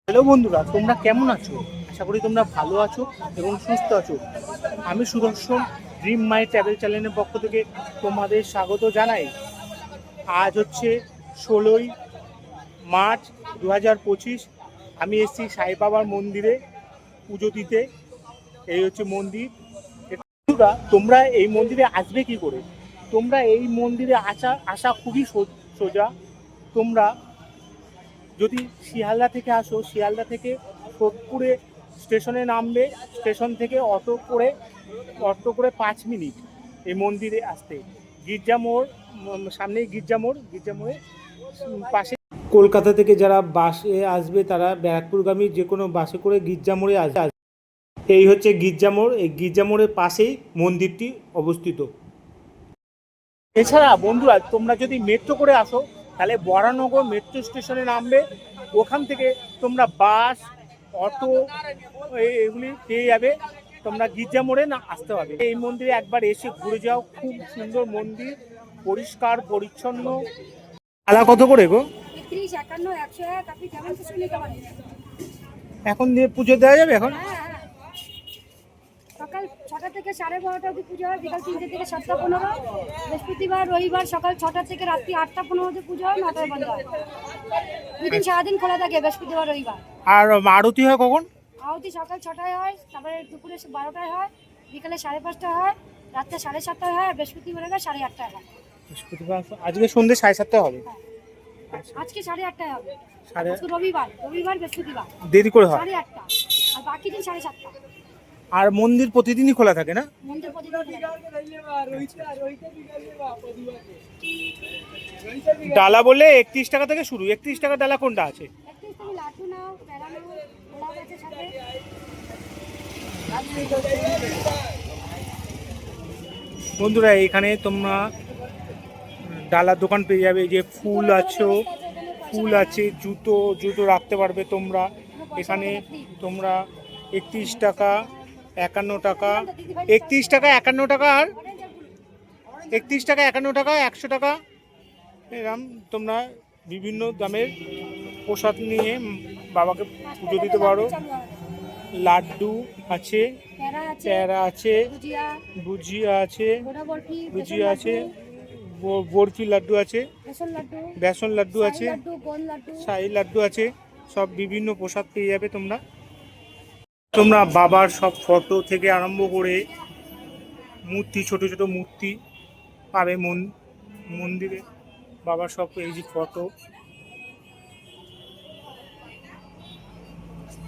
Hello বন্ধুরা, তোমরা কেমন আছো? আশা করি তোমরা ভালো আছো এবং সুস্থ আছো। আমি সুদর্শন ড্রিম মাই ট্রাভেল চ্যানেলের পক্ষ থেকে তোমাদের স্বাগত জানাই। আজ হচ্ছে 16ই মার্চ 2025। আমি এসেছি সাই বাবার মন্দিরে পুজো দিতে। এই হচ্ছে মন্দির। বন্ধুরা, তোমরা এই মন্দিরে আসবে কি করে? তোমরা এই মন্দিরে আসা খুবই সোজা। তোমরা যদি শিয়ালদা থেকে আসো, শিয়ালদা থেকে সোদপুরে স্টেশনে নামবে। স্টেশন থেকে অটো করে 5 মিনিট এই মন্দিরে আসতে। গির্জা মোড়, সামনেই গির্জা মোড়ে পাশে। কলকাতা থেকে যারা বাসে আসবে তারা ব্যারাকপুরগামী যে কোনো বাসে করে গির্জা মোড়ে আসবে। এই হচ্ছে গির্জা মোড়। এই গির্জা মোড়ের পাশেই মন্দিরটি অবস্থিত। এছাড়া বন্ধুরা, তোমরা যদি মেট্রো করে আসো তাহলে বরানগর মেট্রো স্টেশনে নামবে। ওখান থেকে তোমরা বাস, অটো এগুলি পেয়ে যাবে। তোমরা গির্জা মোড়ে না আসতে হবে। এই মন্দিরে একবার এসে ঘুরে যাও, খুব সুন্দর মন্দির, পরিষ্কার পরিচ্ছন্ন। আলা কত করে গো? 30, 51, 101, আপনি যেমন কিছু নিতে পারেন। এখন দিয়ে পুজো দেওয়া যাবে এখন? সকাল 6টা থেকে 12:30 অবধি পুজো হয়, বিকাল 3টে থেকে 7:15। বৃহস্পতিবার রবিবার সকাল 6টা থেকে রাত্রি 8:15 অবধি পুজো হয়, 9টায় বন্ধ হয়। দুদিন সারাদিন খোলা থাকে, বৃহস্পতিবার রবিবার। আর আরতি হয় কখন? আরতি সকাল 6টায় হয়, তারপরে দুপুরে 12টায় হয়, বিকালে 5:30টায় হয়, রাত্রে 7:30টায় হয়, বৃহস্পতিবার 8:30টায় হয়। বৃহস্পতিবার আজকে সন্ধ্যে 7:30 হবে। আজকে 8:30টায় হবে। আজকে রবিবার বৃহস্পতিবার দেরি করে হয় 8:30, আর বাকি দিন 7:30। আর মন্দির প্রতিদিনই খোলা থাকে না? মন্দির প্রতিদিন ডালা বললে 31 টাকা থেকে শুরু। 31 টাকা ডালা কোনটা আছে? লাড্ডু নাও, প্যারা নাও, গোলাপ আছে সাথে। বন্ধুরা, এখানে তোমরা ডালার দোকান পেয়ে যাবে। যে ফুল আছে, জুতো রাখতে পারবে তোমরা এখানে। তোমরা 31 টাকা, 51 টাকা, 31 টাকা, 51 টাকা, আর 31 টাকা, 51 টাকা, 100 টাকা, এরকম তোমরা বিভিন্ন দামের প্রসাদ নিয়ে বাবাকে পুজো দিতে পারো। লাড্ডু আছে, প্যারা আছে, ভুজিয়া আছে, বরফি লাড্ডু আছে, বেসন লাড্ডু আছে, শাহী লাড্ডু আছে। সব বিভিন্ন প্রসাদ পেয়ে যাবে তোমরা বাবার সব ফটো থেকে আরম্ভ করে মূর্তি, ছোট ছোট মূর্তি পাবে মন্দিরে। বাবার সব এই যে ফটো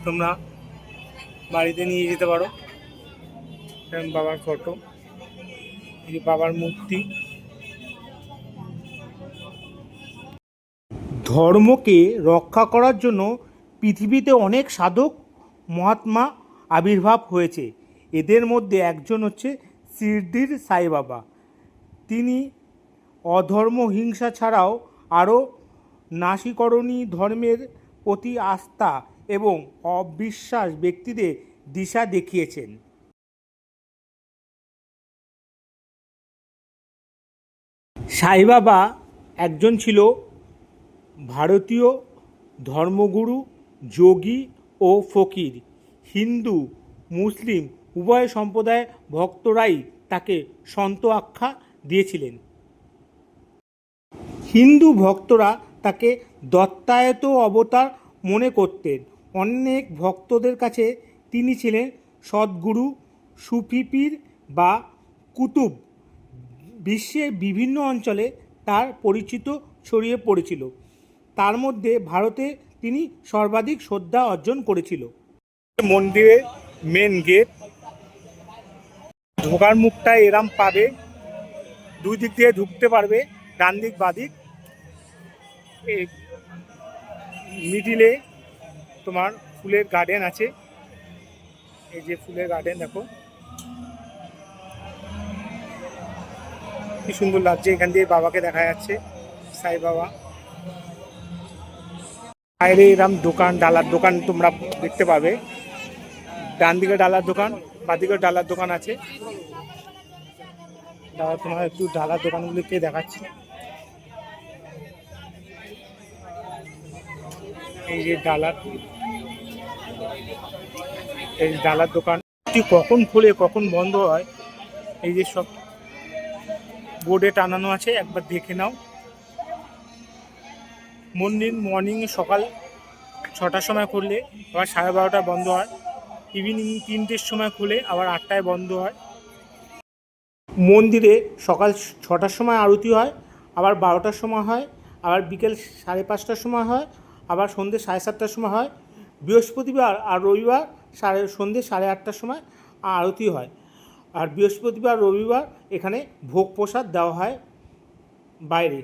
তোমরা বাড়িতে নিয়ে যেতে পারো। বাবার ফটো, এই বাবার মূর্তি। ধর্মকে রক্ষা করার জন্য পৃথিবীতে অনেক সাধক মহাত্মা আবির্ভাব হয়েছে। এদের মধ্যে একজন হচ্ছে শিরডির সাই বাবা। তিনি অধর্ম, হিংসা ছাড়াও আরও নাশীকরণী ধর্মের প্রতি আস্থা এবং অবিশ্বাস ব্যক্তিদের দিশা দেখিয়েছেন। সাই বাবা একজন ছিল ভারতীয় ধর্মগুরু, যোগী ও ফকির। হিন্দু, মুসলিম উভয় সম্প্রদায়ের ভক্তরাই তাকে সন্ত আখ্যা দিয়েছিলেন। হিন্দু ভক্তরা তাকে দত্তায়ত অবতার মনে করতেন। অনেক ভক্তদের কাছে তিনি ছিলেন সদ্গুরু, সুফি পীর বা কুতুব। বিশ্বের বিভিন্ন অঞ্চলে তার পরিচিত ছড়িয়ে পড়েছিল। তার মধ্যে ভারতে তিনি সর্বাধিক শ্রদ্ধা অর্জন করেছিল। মন্দিরের মেন গেট, ঢোকার মুখটা এরম পাবে, দুই দিক দিয়ে ঢুকতে পারবে, ডান দিক বাঁ দিক। মিডিলে তোমার ফুলের গার্ডেন আছে। এই যে ফুলের গার্ডেন দেখো কি সুন্দর লাগছে। এখান দিয়ে বাবাকে দেখা যাচ্ছে, সাই বাবা। বাইরে এরম দোকান, ডালার দোকান তোমরা দেখতে পাবে। ডান দিকে ডালার দোকান, বাঁ দিকে ডালার দোকান আছে। দাদা তোমার একটু ডালার দোকানগুলিকে দেখাচ্ছি। এই যে ডালার দোকান কখন খুলে কখন বন্ধ হয় এই যে সব বোর্ডে টানানো আছে, একবার দেখে নাও। মর্নিং সকাল 6টার সময় খুললে আবার 12:30টায় বন্ধ হয়, ইভিনিং 3টের সময় খুলে আবার 8টায় বন্ধ হয়। মন্দিরে সকাল 6টার সময় আরতি হয়, আবার 12টার সময় হয়, আবার বিকেল 5:30টার সময় হয়, আবার সন্ধ্যে 7:30টার সময় হয়। বৃহস্পতিবার আর রবিবার সন্ধ্যে 8:30টার সময় আরতি হয়। আর বৃহস্পতিবার রবিবার এখানে ভোগ প্রসাদ দেওয়া হয় বাইরে।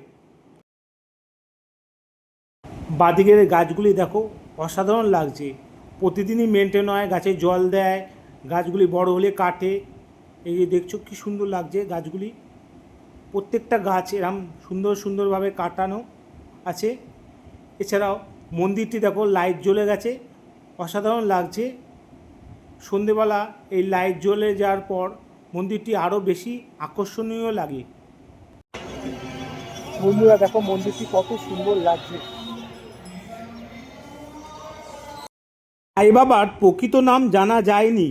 বাদিকের গাছগুলি দেখো অসাধারণ লাগছে, প্রতিদিনই মেনটেন হয়, গাছে জল দেয়, গাছগুলি বড় হলে কাটে। এই যে দেখছো কি সুন্দর লাগছে গাছগুলি, প্রত্যেকটা গাছ এরম সুন্দরভাবে কাটানো আছে। এছাড়াও মন্দিরটি দেখো লাইট জ্বলে গেছে, অসাধারণ লাগছে। সন্ধেবেলা এই লাইট জ্বলে যাওয়ার পর মন্দিরটি আরও বেশি আকর্ষণীয় লাগে। বন্ধুরা দেখো মন্দিরটি কত সুন্দর লাগছে। সাই বাবার প্রকৃত নাম জানা যায়নি।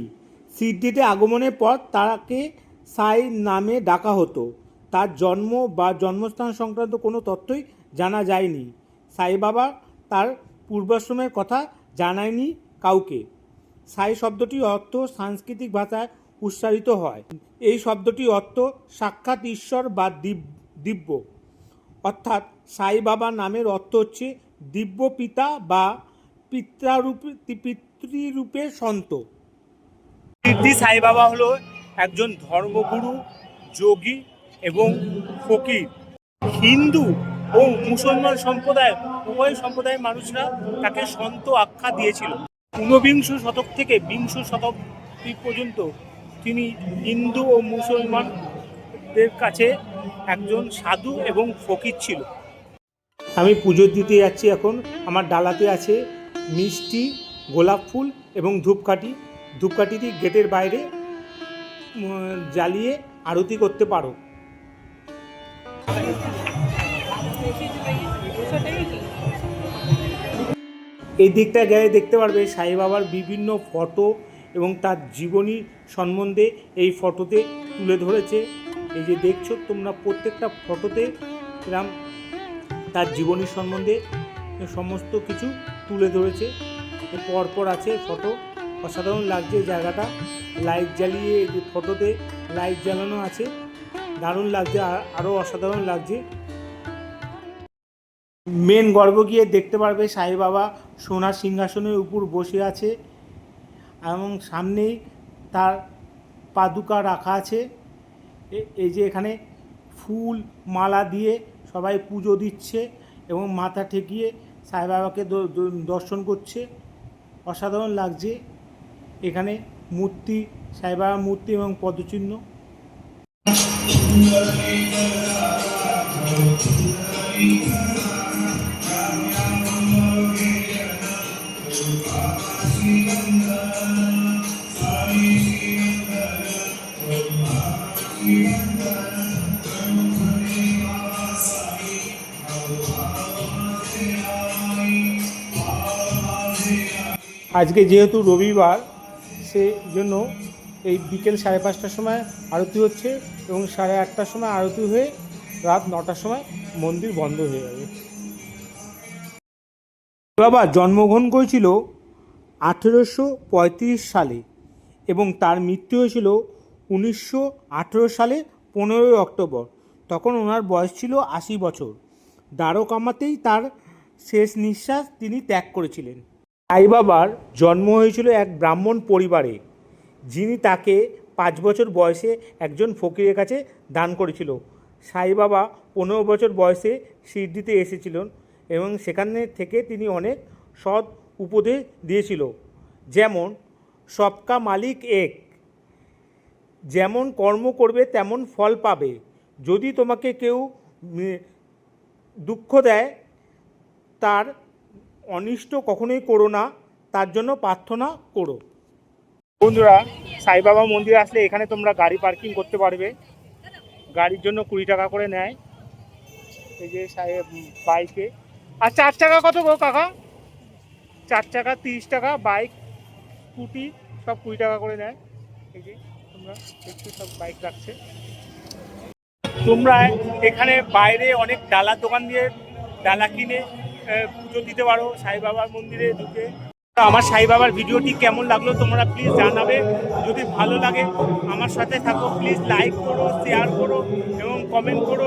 সিডনিতে আগমনের পর তাকে সাই নামে ডাকা হতো। তার জন্ম বা জন্মস্থান সংক্রান্ত কোনো তথ্যই জানা যায়নি। সাই বাবা তার পূর্বাশ্রমের কথা জানায়নি কাউকে। সাই শব্দটির অর্থ সাংস্কৃতিক ভাষায় উচ্চারিত হয়। এই শব্দটির অর্থ সাক্ষাৎ ঈশ্বর বা দিব্য, অর্থাৎ সাই বাবা নামের অর্থ হচ্ছে দিব্য পিতা বা পিতৃরূপে সন্ত। সিদ্ধি সাই বাবা হলো একজন ধর্মগুরু, যোগী এবং ফকির। হিন্দু ও মুসলমান সম্প্রদায় উভয় সম্প্রদায়ের মানুষরা তাকে সন্ত আখ্যা দিয়েছিল। 19বিংশ শতক থেকে 20 শতাব্দী পর্যন্ত তিনি হিন্দু ও মুসলমানদের কাছে একজন সাধু এবং ফকির ছিল। আমি পুজো দিতে যাচ্ছি এখন। আমার ডালাতে আছে মিষ্টি, গোলাপ ফুল এবং ধূপকাঠি। ধূপকাঠিটি গেটের বাইরে জ্বালিয়ে আরতি করতে পারো। এই দিকটা গেলে দেখতে পারবে সাই বাবার বিভিন্ন ফটো এবং তার জীবনী সম্বন্ধে এই ফটোতে তুলে ধরেছে। এই যে দেখছো তোমরা, প্রত্যেকটা ফটোতে এরকম তার জীবনী সম্বন্ধে সমস্ত কিছু তুলে ধরেছে। পরপর আছে ফটো, অসাধারণ লাগছে জায়গাটা। লাইট জ্বালিয়ে এই যে ফটোতে লাইট জ্বালানো আছে, দারুণ লাগছে, আরও অসাধারণ লাগছে। মেন গর্ভ গিয়ে দেখতে পারবে সাই বাবা সোনার সিংহাসনের উপর বসে আছে এবং সামনেই তার পাদুকা রাখা আছে। এই যে এখানে ফুল মালা দিয়ে সবাই পুজো দিচ্ছে এবং মাথা ঠেকিয়ে সাই বাবাকে দর্শন করছে, অসাধারণ লাগছে। এখানে মূর্তি, সাই বাবার মূর্তি এবং পদচিহ্ন। আজকে যেহেতু রবিবার, সেই জন্য এই বিকেল 5:30টার সময় আরতি হচ্ছে এবং 8:30টার সময় আরতি হয়ে রাত 9টার সময় মন্দির বন্ধ হয়ে যাবে। বাবা জন্মগ্রহণ করেছিল 1835 সালে এবং তার মৃত্যু হয়েছিল 1918 সালে 15ই অক্টোবর। তখন ওনার বয়স ছিল 80 বছর। দ্বারকামাতেই তার শেষ নিঃশ্বাস তিনি ত্যাগ করেছিলেন। সাই বাবার জন্ম হয়েছিল এক ব্রাহ্মণ পরিবারে, যিনি তাকে 5 বছর বয়সে একজন ফকিরের কাছে দান করেছিল। সাই বাবা 15 বছর বয়সে সিডনিতে এসেছিলেন এবং সেখানে থেকে তিনি অনেক সৎ উপদেশ দিয়েছিল, যেমন সবকা মালিক এক, যেমন কর্ম করবে তেমন ফল পাবে। যদি তোমাকে কেউ দুঃখ দেয় তার অনিষ্ট কখনোই করো না, তার জন্য প্রার্থনা করো। বন্ধুরা, সাই বাবা মন্দিরে আসলে এখানে তোমরা গাড়ি পার্কিং করতে পারবে গাড়ির জন্য 20 টাকা করে নেয়। এই যে বাইকে। আর 4 চাকা কত গো কাকা? 4 চাকা 30 টাকা, বাইক স্কুটি সব 20 টাকা করে নেয়। এই যে তোমরা দেখছো সব বাইক রাখছে। তোমরা এখানে বাইরে অনেক ডালার দোকান দিয়ে ডালা কিনে পুজো দিতে পারো সাই বাবার মন্দিরে ঢুকে। আমার সাই বাবার ভিডিওটি কেমন লাগলো তোমরা প্লিজ জানাবে। যদি ভালো লাগে আমার সাথে থাকো, প্লিজ লাইক করো, শেয়ার করো এবং কমেন্ট করো।